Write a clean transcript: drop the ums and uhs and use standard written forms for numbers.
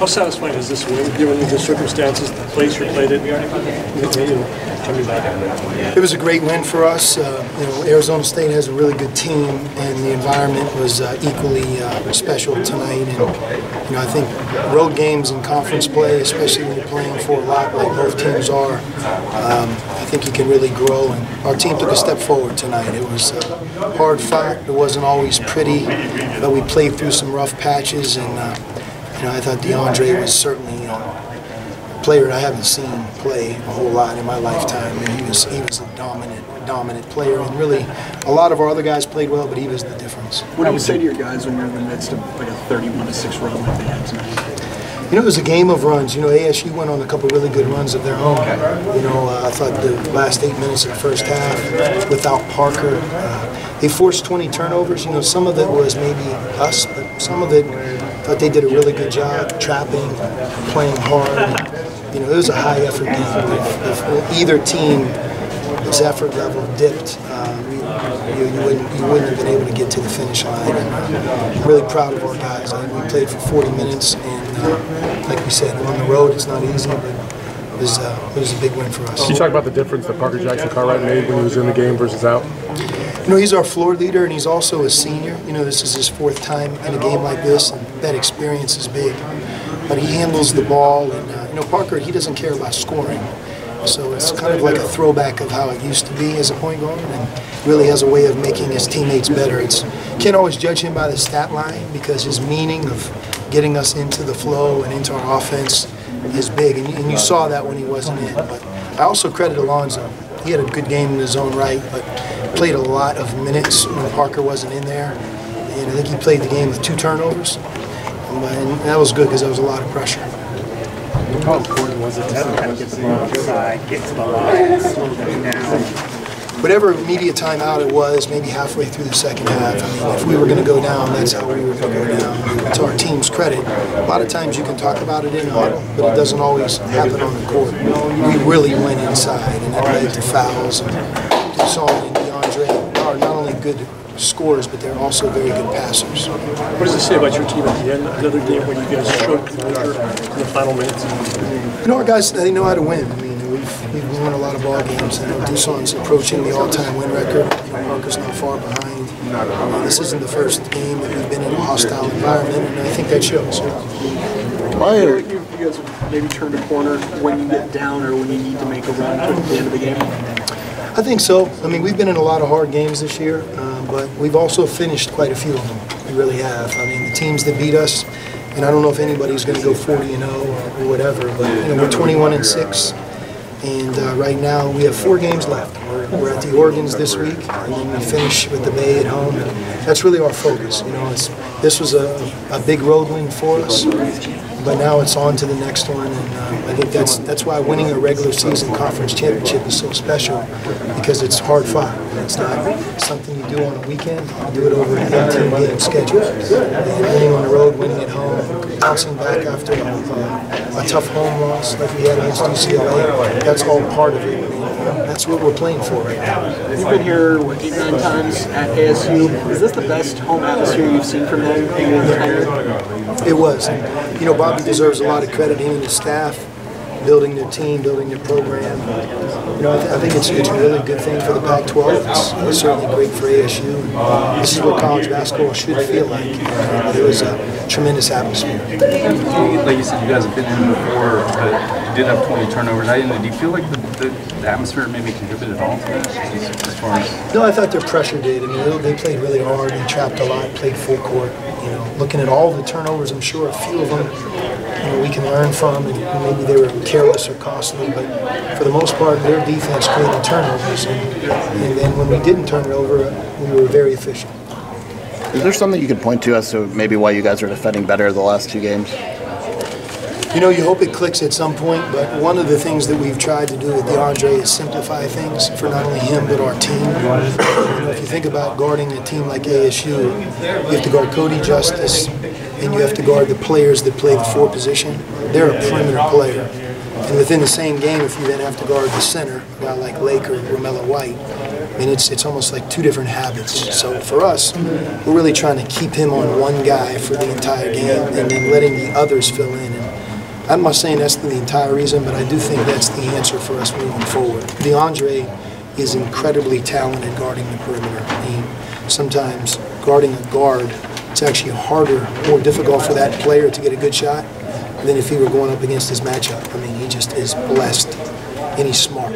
How satisfying is this win, given the circumstances, the place you played it, coming back? It was a great win for us. Arizona State has a really good team, and the environment was equally special tonight. And I think road games and conference play, especially when you're playing for a lot like both teams are, I think you can really grow. And our team took a step forward tonight. It was hard fought. It wasn't always pretty, but we played through some rough patches. And I thought DeAndre was certainly a player I haven't seen play a whole lot in my lifetime. And he was a dominant player. And really, a lot of our other guys played well, but he was the difference. What do you say to your guys when you're in the midst of like a 31-6 run like they had tonight? It was a game of runs. ASU went on a couple really good runs of their own. I thought the last 8 minutes of the first half, without Parker, they forced 20 turnovers. Some of it was maybe us, but some of it, I thought they did a really good job trapping, playing hard. It was a high-effort game. If either team's effort level dipped, you wouldn't have been able to get to the finish line. And I'm really proud of our guys. We played for 40 minutes, and like we said, on the road it's not easy, but it was a big win for us. Can you talk about the difference that Parker Jackson-Cartwright made when he was in the game versus out? He's our floor leader, and he's also a senior. This is his 4th time in a game like this, and that experience is big. But he handles the ball, and Parker, he doesn't care about scoring. So it's kind of like a throwback of how it used to be as a point guard, and really has a way of making his teammates better. Can't always judge him by the stat line, because his meaning of getting us into the flow and into our offense is big, and you saw that when he wasn't in. But I also credit Alonzo. He had a good game in his own right, but played a lot of minutes when Parker wasn't in there. And I think he played the game with 2 turnovers, and that was good because there was a lot of pressure. How important was it to kind of get the ball inside, get to the line, slow them down? Whatever media timeout it was, maybe halfway through the second half, if we were going to go down, that's how we were going to go down. To our team's credit, a lot of times you can talk about it in a huddle, but it doesn't always happen on the court. We really went inside, and that led to fouls. And Duson and DeAndre are not only good scorers, but they're also very good passers. What does it say about your team at the end? Another game where you guys showed composure in the final minutes? Our guys, they know how to win. We've won a lot of ball games. Duson's approaching the all-time win record. Parker's not far behind. This isn't the first game that we've been in a hostile environment, and I think that shows. You guys have maybe turned a corner when you get down or when you need to make a run towards the end of the game? I think so. We've been in a lot of hard games this year, but we've also finished quite a few of them. We really have. The teams that beat us, and I don't know if anybody's going to go 40-0 or whatever, but we're 21-6, and right now we have 4 games left. We're at the Oregons this week, and then we finish with the Bay at home. And that's really our focus. This was a big road win for us, but now it's on to the next one, and I think that's why winning a regular season conference championship is so special, because it's hard fought. It's not something you do on a weekend. You do it over an 18-game schedule. And winning on the road, winning at home, bouncing back after a tough home loss like we had against UCLA, that's all part of it. That's what we're playing for right now. You've been here, 8-9 times at ASU. Is this the best home atmosphere you've seen from them in your entire? It was. Bobby deserves a lot of credit, him and his staff, building their team, building their program. I think it's a really good thing for the Pac-12. It's certainly great for ASU. This is what college basketball should feel like. It was a tremendous atmosphere. Like you said, you guys have been in before, but you did have 20 turnovers. Do you feel like the atmosphere maybe contributed at all to this as far as? No, I thought their pressure did. They played really hard. They trapped a lot, played full court. Looking at all the turnovers, I'm sure a few of them we can learn from, and maybe they were careless or costly, but for the most part, their defense created turnovers, and then when we didn't turn it over, we were very efficient. Is there something you could point to as to maybe why you guys are defending better the last 2 games? You hope it clicks at some point, but one of the things that we've tried to do with DeAndre is simplify things for not only him but our team. If you think about guarding a team like ASU, you have to guard Cody Justice, and you have to guard the players that play the 4 position. They're a perimeter player. And within the same game, if you then have to guard the center, a guy like Lake or Romello White, it's almost like 2 different habits. So for us, we're really trying to keep him on one guy for the entire game and then letting the others fill in. I'm not saying that's the entire reason, but I do think that's the answer for us moving forward. DeAndre is incredibly talented guarding the perimeter. Sometimes guarding a guard, it's actually harder, more difficult for that player to get a good shot than if he were going up against his matchup. I mean, he just is blessed, and he's smart.